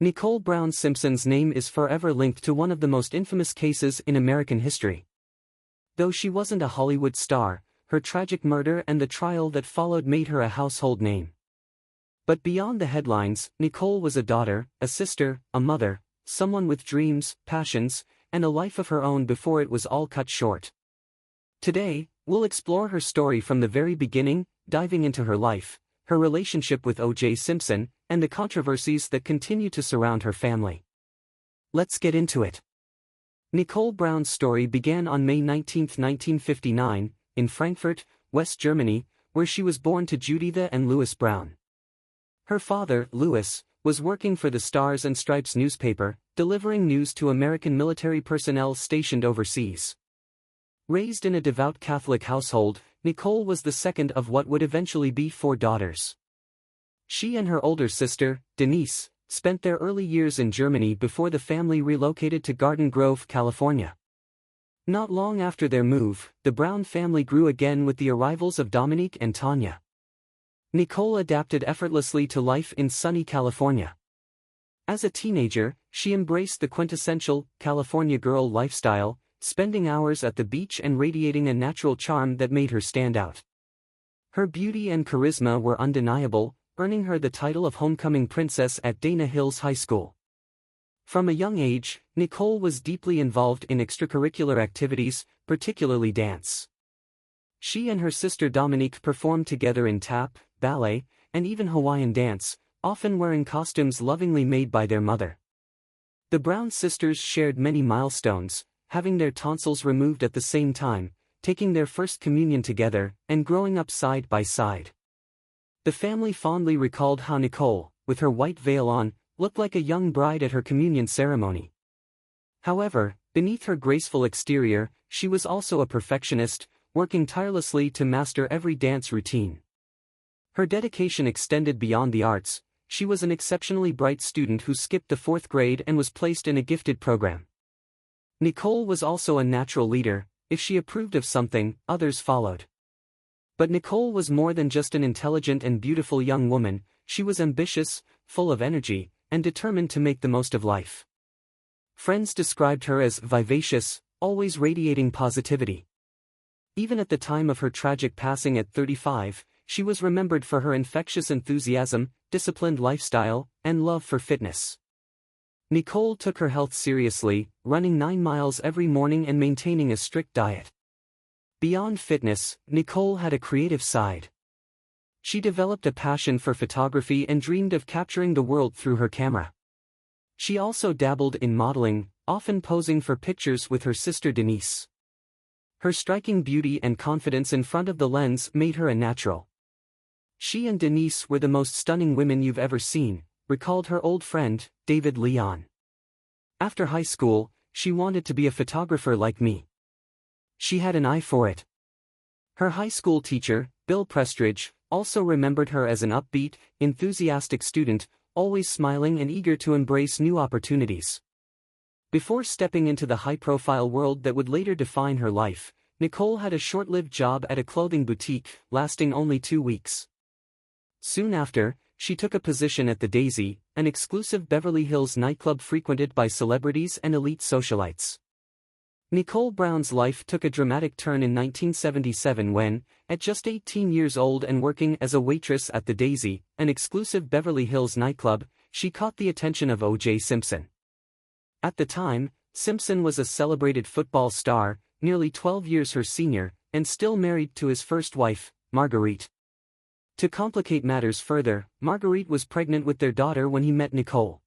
Nicole Brown Simpson's name is forever linked to one of the most infamous cases in American history. Though she wasn't a Hollywood star, her tragic murder and the trial that followed made her a household name. But beyond the headlines, Nicole was a daughter, a sister, a mother, someone with dreams, passions, and a life of her own before it was all cut short. Today, we'll explore her story from the very beginning, diving into her life, her relationship with O.J. Simpson, and the controversies that continue to surround her family. Let's get into it. Nicole Brown's story began on May 19, 1959, in Frankfurt, West Germany, where she was born to Juditha and Louis Brown. Her father, Louis, was working for the Stars and Stripes newspaper, delivering news to American military personnel stationed overseas. Raised in a devout Catholic household, Nicole was the second of what would eventually be 4 daughters. She and her older sister, Denise, spent their early years in Germany before the family relocated to Garden Grove, California. Not long after their move, the Brown family grew again with the arrivals of Dominique and Tanya. Nicole adapted effortlessly to life in sunny California. As a teenager, she embraced the quintessential California girl lifestyle, spending hours at the beach and radiating a natural charm that made her stand out. Her beauty and charisma were undeniable, earning her the title of homecoming princess at Dana Hills High School. From a young age, Nicole was deeply involved in extracurricular activities, particularly dance. She and her sister Dominique performed together in tap, ballet, and even Hawaiian dance, often wearing costumes lovingly made by their mother. The Brown sisters shared many milestones, having their tonsils removed at the same time, taking their first communion together, and growing up side by side. The family fondly recalled how Nicole, with her white veil on, looked like a young bride at her communion ceremony. However, beneath her graceful exterior, she was also a perfectionist, working tirelessly to master every dance routine. Her dedication extended beyond the arts. She was an exceptionally bright student who skipped the 4th grade and was placed in a gifted program. Nicole was also a natural leader. If she approved of something, others followed. But Nicole was more than just an intelligent and beautiful young woman. She was ambitious, full of energy, and determined to make the most of life. Friends described her as vivacious, always radiating positivity. Even at the time of her tragic passing at 35, she was remembered for her infectious enthusiasm, disciplined lifestyle, and love for fitness. Nicole took her health seriously, running 9 miles every morning and maintaining a strict diet. Beyond fitness, Nicole had a creative side. She developed a passion for photography and dreamed of capturing the world through her camera. She also dabbled in modeling, often posing for pictures with her sister Denise. Her striking beauty and confidence in front of the lens made her a natural. She and Denise were the most stunning women you've ever seen, recalled her old friend, David Leon. After high school, she wanted to be a photographer like me. She had an eye for it. Her high school teacher, Bill Prestridge, also remembered her as an upbeat, enthusiastic student, always smiling and eager to embrace new opportunities. Before stepping into the high-profile world that would later define her life, Nicole had a short-lived job at a clothing boutique, lasting only 2 weeks. Soon after, she took a position at the Daisy, an exclusive Beverly Hills nightclub frequented by celebrities and elite socialites. Nicole Brown's life took a dramatic turn in 1977 when, at just 18 years old and working as a waitress at the Daisy, an exclusive Beverly Hills nightclub, she caught the attention of O.J. Simpson. At the time, Simpson was a celebrated football star, nearly 12 years her senior, and still married to his first wife, Marguerite. To complicate matters further, Marguerite was pregnant with their daughter when he met Nicole.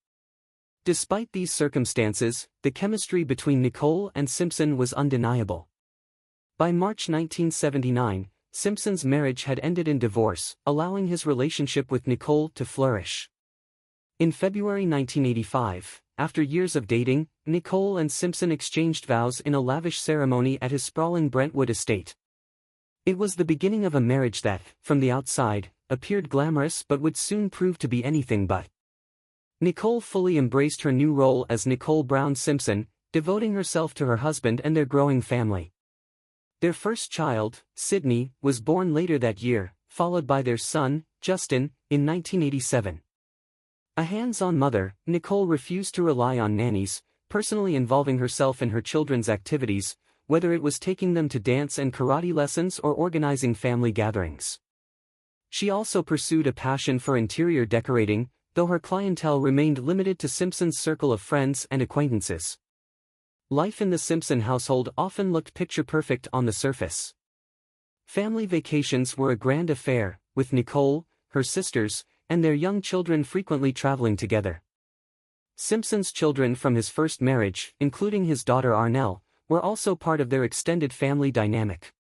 Despite these circumstances, the chemistry between Nicole and Simpson was undeniable. By March 1979, Simpson's marriage had ended in divorce, allowing his relationship with Nicole to flourish. In February 1985, after years of dating, Nicole and Simpson exchanged vows in a lavish ceremony at his sprawling Brentwood estate. It was the beginning of a marriage that, from the outside, appeared glamorous but would soon prove to be anything but. Nicole fully embraced her new role as Nicole Brown Simpson, devoting herself to her husband and their growing family. Their first child, Sydney, was born later that year, followed by their son, Justin, in 1987. A hands-on mother, Nicole refused to rely on nannies, personally involving herself in her children's activities, whether it was taking them to dance and karate lessons or organizing family gatherings. She also pursued a passion for interior decorating, though her clientele remained limited to Simpson's circle of friends and acquaintances. Life in the Simpson household often looked picture-perfect on the surface. Family vacations were a grand affair, with Nicole, her sisters, and their young children frequently traveling together. Simpson's children from his first marriage, including his daughter Arnell, were also part of their extended family dynamic.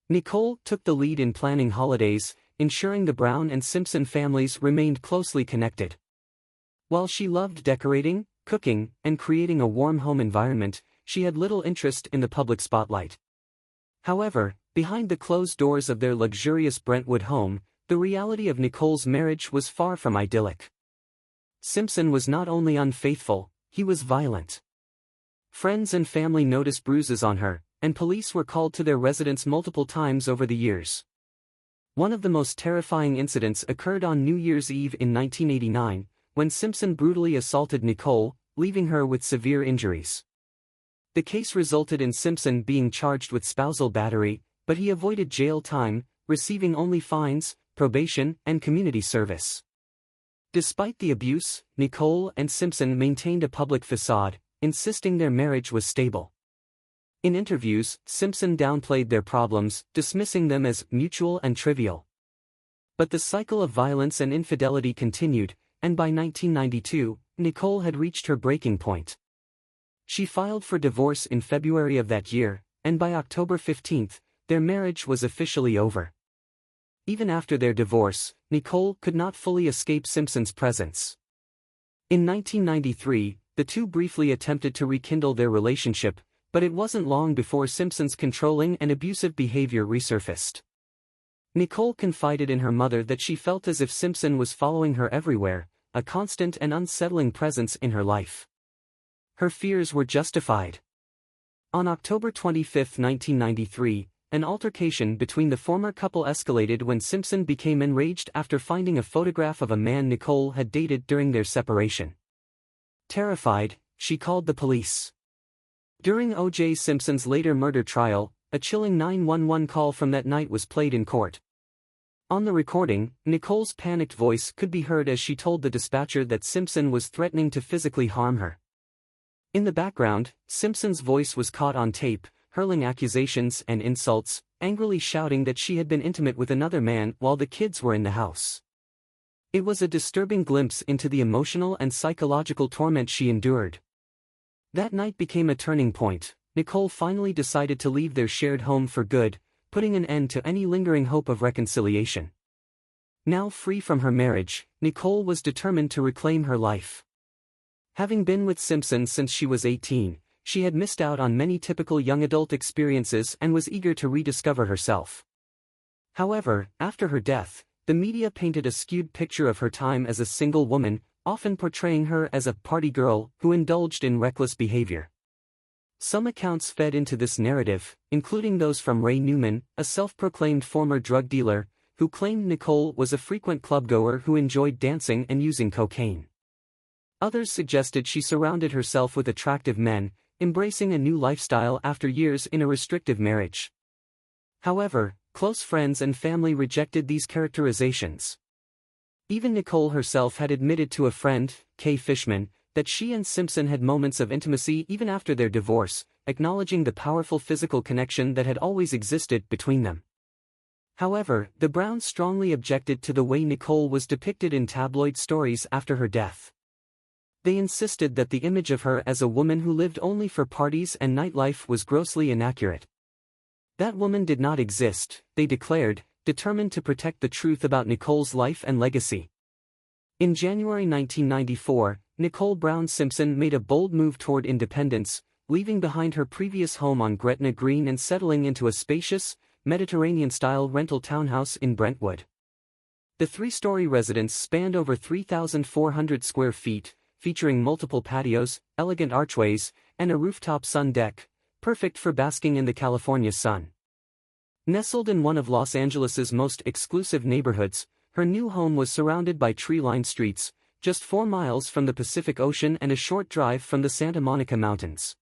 Nicole took the lead in planning holidays, ensuring the Brown and Simpson families remained closely connected. While she loved decorating, cooking, and creating a warm home environment, she had little interest in the public spotlight. However, behind the closed doors of their luxurious Brentwood home, the reality of Nicole's marriage was far from idyllic. Simpson was not only unfaithful, he was violent. Friends and family noticed bruises on her, and police were called to their residence multiple times over the years. One of the most terrifying incidents occurred on New Year's Eve in 1989, when Simpson brutally assaulted Nicole, leaving her with severe injuries. The case resulted in Simpson being charged with spousal battery, but he avoided jail time, receiving only fines, probation, and community service. Despite the abuse, Nicole and Simpson maintained a public facade, insisting their marriage was stable. In interviews, Simpson downplayed their problems, dismissing them as mutual and trivial. But the cycle of violence and infidelity continued, and by 1992, Nicole had reached her breaking point. She filed for divorce in February of that year, and by October 15, their marriage was officially over. Even after their divorce, Nicole could not fully escape Simpson's presence. In 1993, the two briefly attempted to rekindle their relationship, but it wasn't long before Simpson's controlling and abusive behavior resurfaced. Nicole confided in her mother that she felt as if Simpson was following her everywhere, a constant and unsettling presence in her life. Her fears were justified. On October 25, 1993, an altercation between the former couple escalated when Simpson became enraged after finding a photograph of a man Nicole had dated during their separation. Terrified, she called the police. During O.J. Simpson's later murder trial, a chilling 911 call from that night was played in court. On the recording, Nicole's panicked voice could be heard as she told the dispatcher that Simpson was threatening to physically harm her. In the background, Simpson's voice was caught on tape, hurling accusations and insults, angrily shouting that she had been intimate with another man while the kids were in the house. It was a disturbing glimpse into the emotional and psychological torment she endured. That night became a turning point. Nicole finally decided to leave their shared home for good, putting an end to any lingering hope of reconciliation. Now free from her marriage, Nicole was determined to reclaim her life. Having been with Simpson since she was 18, she had missed out on many typical young adult experiences and was eager to rediscover herself. However, after her death, the media painted a skewed picture of her time as a single woman, often portraying her as a party girl who indulged in reckless behavior. Some accounts fed into this narrative, including those from Ray Newman, a self-proclaimed former drug dealer, who claimed Nicole was a frequent clubgoer who enjoyed dancing and using cocaine. Others suggested she surrounded herself with attractive men, embracing a new lifestyle after years in a restrictive marriage. However, close friends and family rejected these characterizations. Even Nicole herself had admitted to a friend, Kay Fishman, that she and Simpson had moments of intimacy even after their divorce, acknowledging the powerful physical connection that had always existed between them. However, the Browns strongly objected to the way Nicole was depicted in tabloid stories after her death. They insisted that the image of her as a woman who lived only for parties and nightlife was grossly inaccurate. That woman did not exist, they declared, determined to protect the truth about Nicole's life and legacy. In January 1994, Nicole Brown Simpson made a bold move toward independence, leaving behind her previous home on Gretna Green and settling into a spacious, Mediterranean-style rental townhouse in Brentwood. The three-story residence spanned over 3,400 square feet, featuring multiple patios, elegant archways, and a rooftop sun deck, perfect for basking in the California sun. Nestled in one of Los Angeles's most exclusive neighborhoods, her new home was surrounded by tree-lined streets, just 4 miles from the Pacific Ocean and a short drive from the Santa Monica Mountains.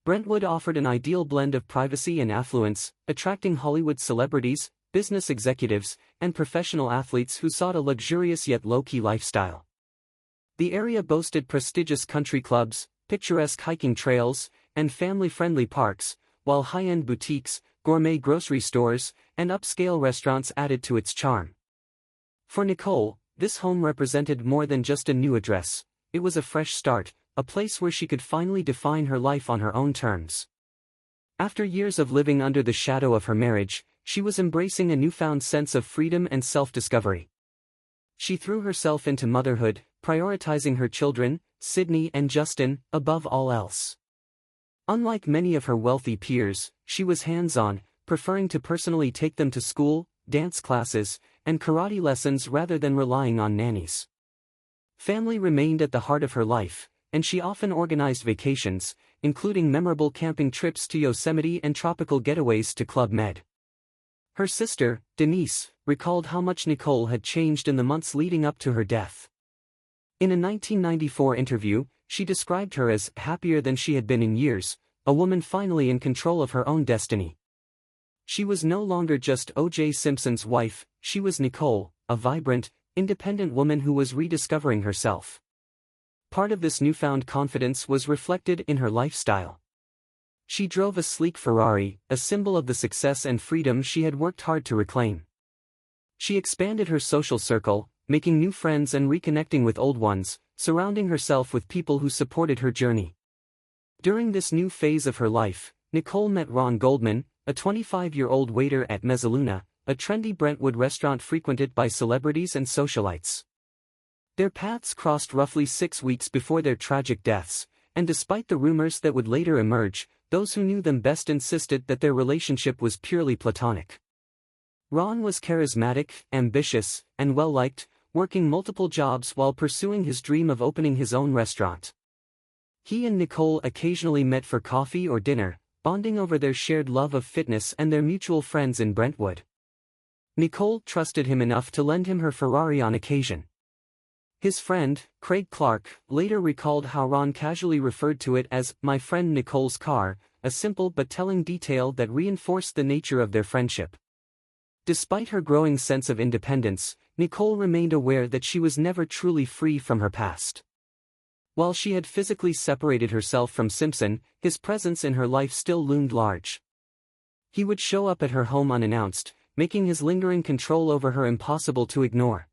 Brentwood offered an ideal blend of privacy and affluence, attracting Hollywood celebrities, business executives, and professional athletes who sought a luxurious yet low-key lifestyle. The area boasted prestigious country clubs, picturesque hiking trails, and family-friendly parks, while high-end boutiques, gourmet grocery stores, and upscale restaurants added to its charm. For Nicole, this home represented more than just a new address. It was a fresh start, a place where she could finally define her life on her own terms. After years of living under the shadow of her marriage, she was embracing a newfound sense of freedom and self-discovery. She threw herself into motherhood, prioritizing her children, Sydney and Justin, above all else. Unlike many of her wealthy peers, she was hands-on, preferring to personally take them to school, dance classes, and karate lessons rather than relying on nannies. Family remained at the heart of her life, and she often organized vacations, including memorable camping trips to Yosemite and tropical getaways to Club Med. Her sister, Denise, recalled how much Nicole had changed in the months leading up to her death. In a 1994 interview, she described her as happier than she had been in years, a woman finally in control of her own destiny. She was no longer just O.J. Simpson's wife, she was Nicole, a vibrant, independent woman who was rediscovering herself. Part of this newfound confidence was reflected in her lifestyle. She drove a sleek Ferrari, a symbol of the success and freedom she had worked hard to reclaim. She expanded her social circle, making new friends and reconnecting with old ones, surrounding herself with people who supported her journey. During this new phase of her life, Nicole met Ron Goldman, a 25-year-old waiter at Mezzaluna, a trendy Brentwood restaurant frequented by celebrities and socialites. Their paths crossed roughly 6 weeks before their tragic deaths, and despite the rumors that would later emerge, those who knew them best insisted that their relationship was purely platonic. Ron was charismatic, ambitious, and well-liked, working multiple jobs while pursuing his dream of opening his own restaurant. He and Nicole occasionally met for coffee or dinner, bonding over their shared love of fitness and their mutual friends in Brentwood. Nicole trusted him enough to lend him her Ferrari on occasion. His friend, Craig Clark, later recalled how Ron casually referred to it as "my friend Nicole's car," a simple but telling detail that reinforced the nature of their friendship. Despite her growing sense of independence, Nicole remained aware that she was never truly free from her past. While she had physically separated herself from Simpson, his presence in her life still loomed large. He would show up at her home unannounced, making his lingering control over her impossible to ignore.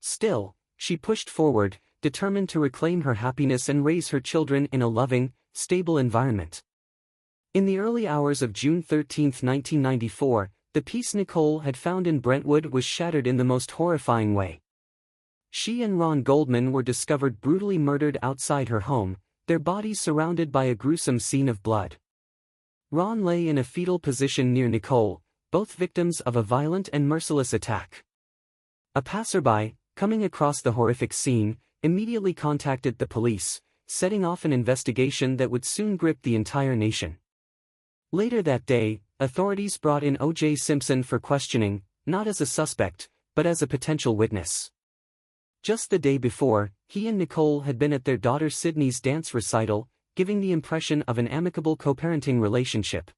Still, she pushed forward, determined to reclaim her happiness and raise her children in a loving, stable environment. In the early hours of June 13, 1994, the peace Nicole had found in Brentwood was shattered in the most horrifying way. She and Ron Goldman were discovered brutally murdered outside her home, their bodies surrounded by a gruesome scene of blood. Ron lay in a fetal position near Nicole, both victims of a violent and merciless attack. A passerby, coming across the horrific scene, immediately contacted the police, setting off an investigation that would soon grip the entire nation. Later that day, authorities brought in O.J. Simpson for questioning, not as a suspect, but as a potential witness. Just the day before, he and Nicole had been at their daughter Sydney's dance recital, giving the impression of an amicable co-parenting relationship.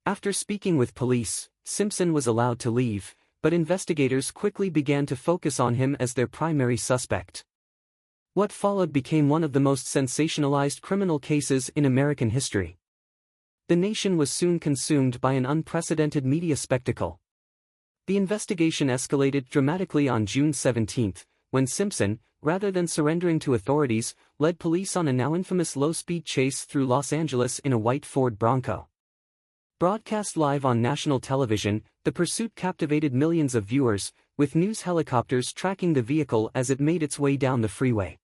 After speaking with police, Simpson was allowed to leave, but investigators quickly began to focus on him as their primary suspect. What followed became one of the most sensationalized criminal cases in American history. The nation was soon consumed by an unprecedented media spectacle. The investigation escalated dramatically on June 17, when Simpson, rather than surrendering to authorities, led police on a now infamous low-speed chase through Los Angeles in a white Ford Bronco. Broadcast live on national television, the pursuit captivated millions of viewers, with news helicopters tracking the vehicle as it made its way down the freeway.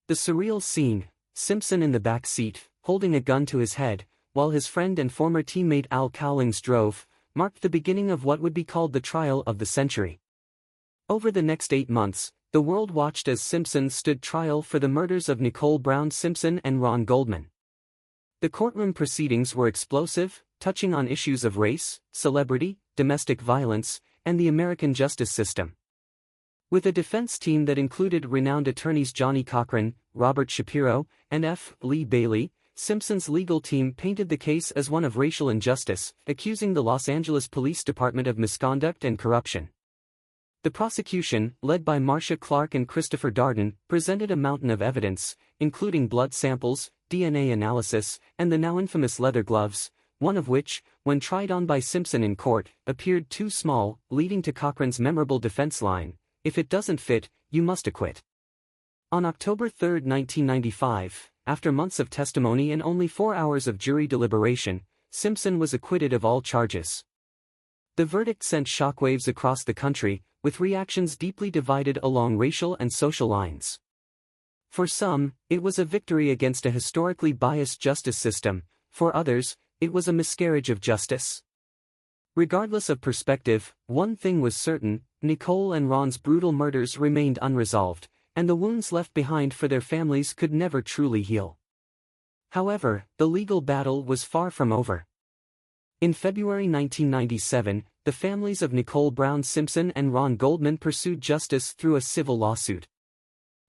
The surreal scene, Simpson in the back seat, holding a gun to his head, while his friend and former teammate Al Cowlings drove, marked the beginning of what would be called the trial of the century. Over the next 8 months, the world watched as Simpson stood trial for the murders of Nicole Brown Simpson and Ron Goldman. The courtroom proceedings were explosive, touching on issues of race, celebrity, domestic violence, and the American justice system. With a defense team that included renowned attorneys Johnny Cochran, Robert Shapiro, and F. Lee Bailey, Simpson's legal team painted the case as one of racial injustice, accusing the Los Angeles Police Department of misconduct and corruption. The prosecution, led by Marcia Clark and Christopher Darden, presented a mountain of evidence, including blood samples, DNA analysis, and the now infamous leather gloves, one of which, when tried on by Simpson in court, appeared too small, leading to Cochran's memorable defense line, "If it doesn't fit, you must acquit." On October 3, 1995, after months of testimony and only 4 hours of jury deliberation, Simpson was acquitted of all charges. The verdict sent shockwaves across the country, with reactions deeply divided along racial and social lines. For some, it was a victory against a historically biased justice system; for others, it was a miscarriage of justice. Regardless of perspective, one thing was certain: Nicole and Ron's brutal murders remained unresolved, and the wounds left behind for their families could never truly heal. However, the legal battle was far from over. In February 1997, the families of Nicole Brown Simpson and Ron Goldman pursued justice through a civil lawsuit.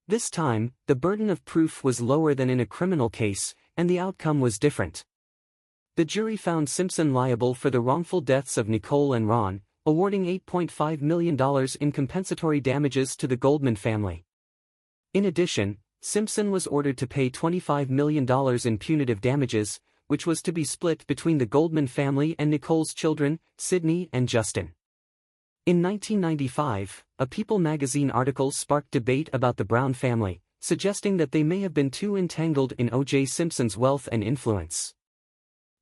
This time, the burden of proof was lower than in a criminal case, and the outcome was different. The jury found Simpson liable for the wrongful deaths of Nicole and Ron, awarding $8.5 million in compensatory damages to the Goldman family. In addition, Simpson was ordered to pay $25 million in punitive damages, which was to be split between the Goldman family and Nicole's children, Sidney and Justin. In 1995, a People magazine article sparked debate about the Brown family, suggesting that they may have been too entangled in O.J. Simpson's wealth and influence.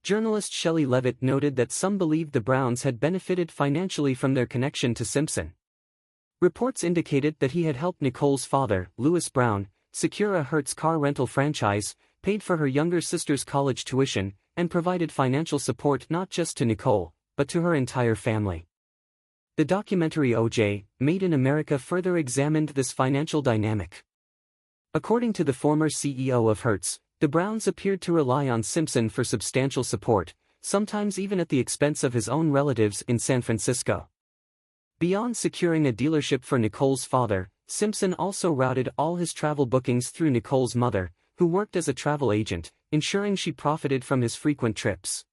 Journalist Shelley Levitt noted that some believed the Browns had benefited financially from their connection to Simpson. Reports indicated that he had helped Nicole's father, Louis Brown, secure a Hertz car rental franchise, paid for her younger sister's college tuition, and provided financial support not just to Nicole, but to her entire family. The documentary O.J., Made in America further examined this financial dynamic. According to the former CEO of Hertz, the Browns appeared to rely on Simpson for substantial support, sometimes even at the expense of his own relatives in San Francisco. Beyond securing a dealership for Nicole's father, Simpson also routed all his travel bookings through Nicole's mother, who worked as a travel agent, ensuring she profited from his frequent trips.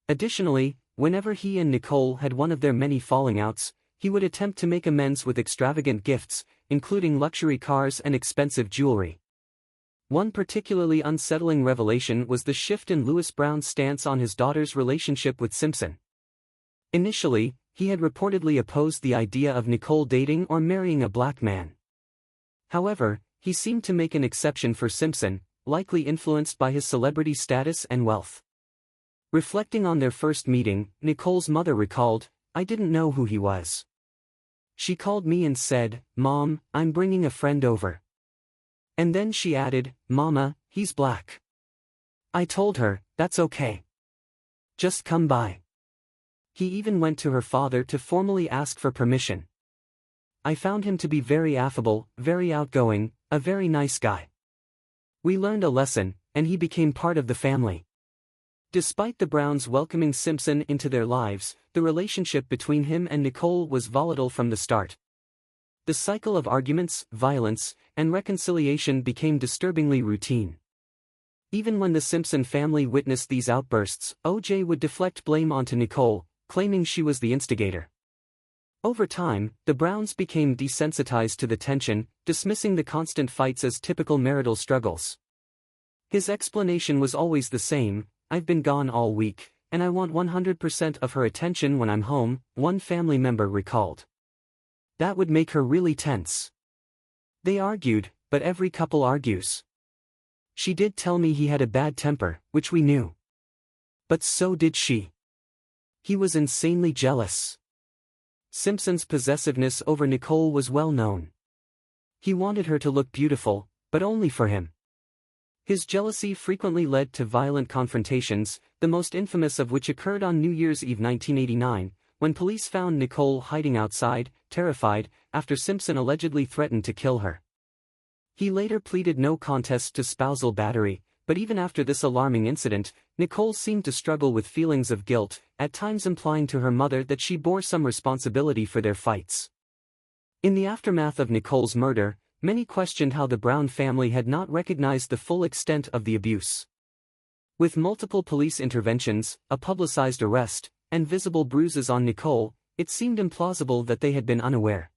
Additionally, whenever he and Nicole had one of their many falling outs, he would attempt to make amends with extravagant gifts, including luxury cars and expensive jewelry. One particularly unsettling revelation was the shift in Louis Brown's stance on his daughter's relationship with Simpson. Initially, he had reportedly opposed the idea of Nicole dating or marrying a black man. However, he seemed to make an exception for Simpson, likely influenced by his celebrity status and wealth. Reflecting on their first meeting, Nicole's mother recalled, "I didn't know who he was. She called me and said, 'Mom, I'm bringing a friend over.' And then she added, 'Mama, he's black.' I told her, 'That's okay. Just come by.' He even went to her father to formally ask for permission. I found him to be very affable, very outgoing, a very nice guy. We learned a lesson, and he became part of the family." Despite the Browns welcoming Simpson into their lives, the relationship between him and Nicole was volatile from the start. The cycle of arguments, violence, and reconciliation became disturbingly routine. Even when the Simpson family witnessed these outbursts, O.J. would deflect blame onto Nicole, claiming she was the instigator. Over time, the Browns became desensitized to the tension, dismissing the constant fights as typical marital struggles. His explanation was always the same: "I've been gone all week, and I want 100% of her attention when I'm home," one family member recalled. "That would make her really tense." They argued, but every couple argues. "She did tell me he had a bad temper, which we knew. But so did she. He was insanely jealous." Simpson's possessiveness over Nicole was well known. He wanted her to look beautiful, but only for him. His jealousy frequently led to violent confrontations, the most infamous of which occurred on New Year's Eve 1989, when police found Nicole hiding outside, terrified, after Simpson allegedly threatened to kill her. He later pleaded no contest to spousal battery, but even after this alarming incident, Nicole seemed to struggle with feelings of guilt, at times implying to her mother that she bore some responsibility for their fights. In the aftermath of Nicole's murder, many questioned how the Brown family had not recognized the full extent of the abuse. With multiple police interventions, a publicized arrest, and visible bruises on Nicole, it seemed implausible that they had been unaware.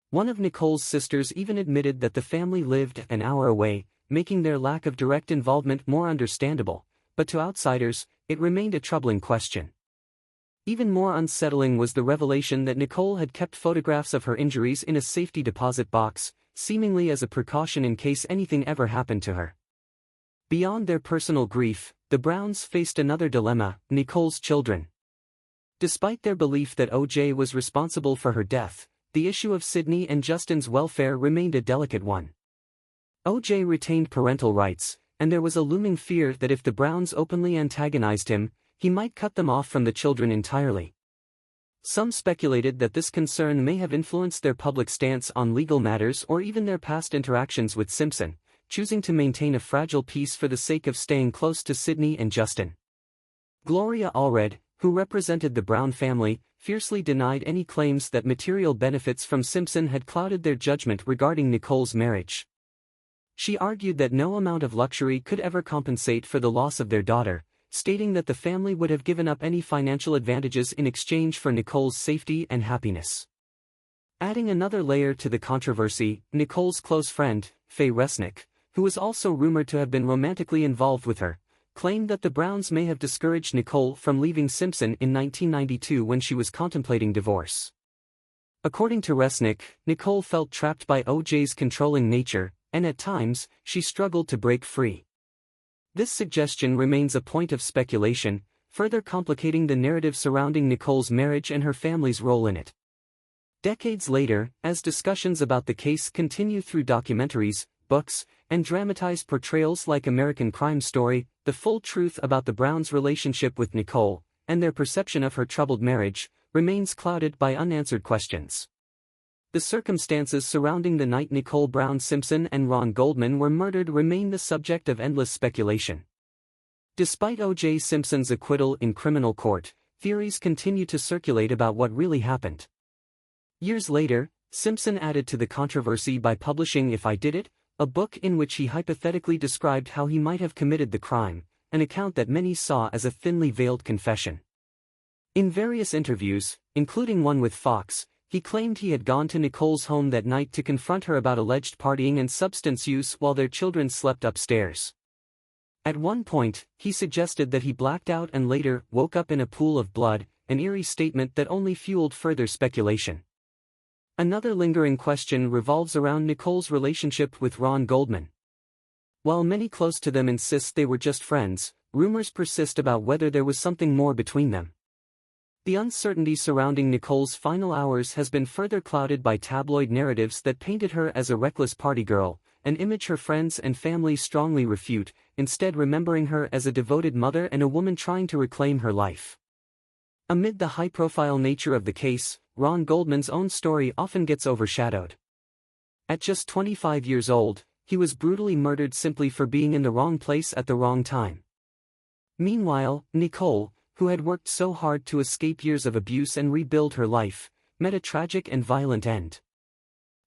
One of Nicole's sisters even admitted that the family lived an hour away, making their lack of direct involvement more understandable, but to outsiders, it remained a troubling question. Even more unsettling was the revelation that Nicole had kept photographs of her injuries in a safety deposit box, seemingly as a precaution in case anything ever happened to her. Beyond their personal grief, the Browns faced another dilemma: Nicole's children. Despite their belief that O.J. was responsible for her death, the issue of Sydney and Justin's welfare remained a delicate one. O.J. retained parental rights, and there was a looming fear that if the Browns openly antagonized him, he might cut them off from the children entirely. Some speculated that this concern may have influenced their public stance on legal matters or even their past interactions with Simpson, choosing to maintain a fragile peace for the sake of staying close to Sydney and Justin. Gloria Allred, who represented the Brown family, fiercely denied any claims that material benefits from Simpson had clouded their judgment regarding Nicole's marriage. She argued that no amount of luxury could ever compensate for the loss of their daughter, stating that the family would have given up any financial advantages in exchange for Nicole's safety and happiness. Adding another layer to the controversy, Nicole's close friend, Faye Resnick, who was also rumored to have been romantically involved with her, claimed that the Browns may have discouraged Nicole from leaving Simpson in 1992 when she was contemplating divorce. According to Resnick, Nicole felt trapped by O.J.'s controlling nature, and at times, she struggled to break free. This suggestion remains a point of speculation, further complicating the narrative surrounding Nicole's marriage and her family's role in it. Decades later, as discussions about the case continue through documentaries, books, and dramatized portrayals like American Crime Story, the full truth about the Browns' relationship with Nicole, and their perception of her troubled marriage, remains clouded by unanswered questions. The circumstances surrounding the night Nicole Brown Simpson and Ron Goldman were murdered remain the subject of endless speculation. Despite O.J. Simpson's acquittal in criminal court, theories continue to circulate about what really happened. Years later, Simpson added to the controversy by publishing If I Did It, a book in which he hypothetically described how he might have committed the crime, an account that many saw as a thinly veiled confession. In various interviews, including one with Fox, he claimed he had gone to Nicole's home that night to confront her about alleged partying and substance use while their children slept upstairs. At one point, he suggested that he blacked out and later woke up in a pool of blood, an eerie statement that only fueled further speculation. Another lingering question revolves around Nicole's relationship with Ron Goldman. While many close to them insist they were just friends, rumors persist about whether there was something more between them. The uncertainty surrounding Nicole's final hours has been further clouded by tabloid narratives that painted her as a reckless party girl, an image her friends and family strongly refute, instead remembering her as a devoted mother and a woman trying to reclaim her life. Amid the high-profile nature of the case, Ron Goldman's own story often gets overshadowed. At just 25 years old, he was brutally murdered simply for being in the wrong place at the wrong time. Meanwhile, Nicole, who had worked so hard to escape years of abuse and rebuild her life, met a tragic and violent end.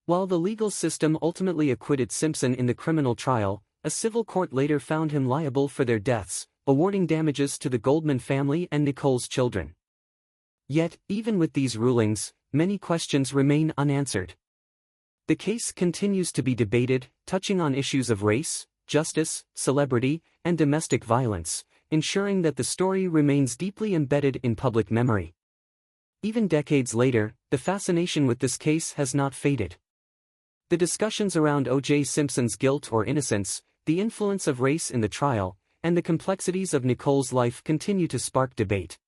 While the legal system ultimately acquitted Simpson in the criminal trial, a civil court later found him liable for their deaths, awarding damages to the Goldman family and Nicole's children. Yet, even with these rulings, many questions remain unanswered. The case continues to be debated, touching on issues of race, justice, celebrity, and domestic violence, ensuring that the story remains deeply embedded in public memory. Even decades later, the fascination with this case has not faded. The discussions around O.J. Simpson's guilt or innocence, the influence of race in the trial, and the complexities of Nicole's life continue to spark debate.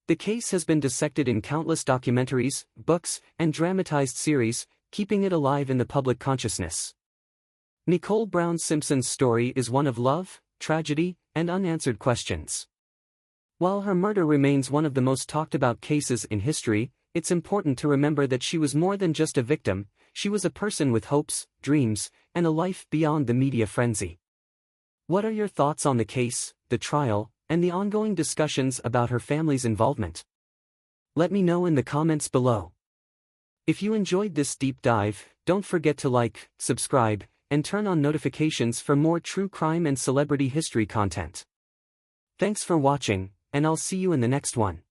The case has been dissected in countless documentaries, books, and dramatized series, keeping it alive in the public consciousness. Nicole Brown Simpson's story is one of love, tragedy, and unanswered questions. While her murder remains one of the most talked about cases in history, it's important to remember that she was more than just a victim, she was a person with hopes, dreams, and a life beyond the media frenzy. What are your thoughts on the case, the trial, and the ongoing discussions about her family's involvement? Let me know in the comments below. If you enjoyed this deep dive, don't forget to like, subscribe, and turn on notifications for more true crime and celebrity history content. Thanks for watching, and I'll see you in the next one.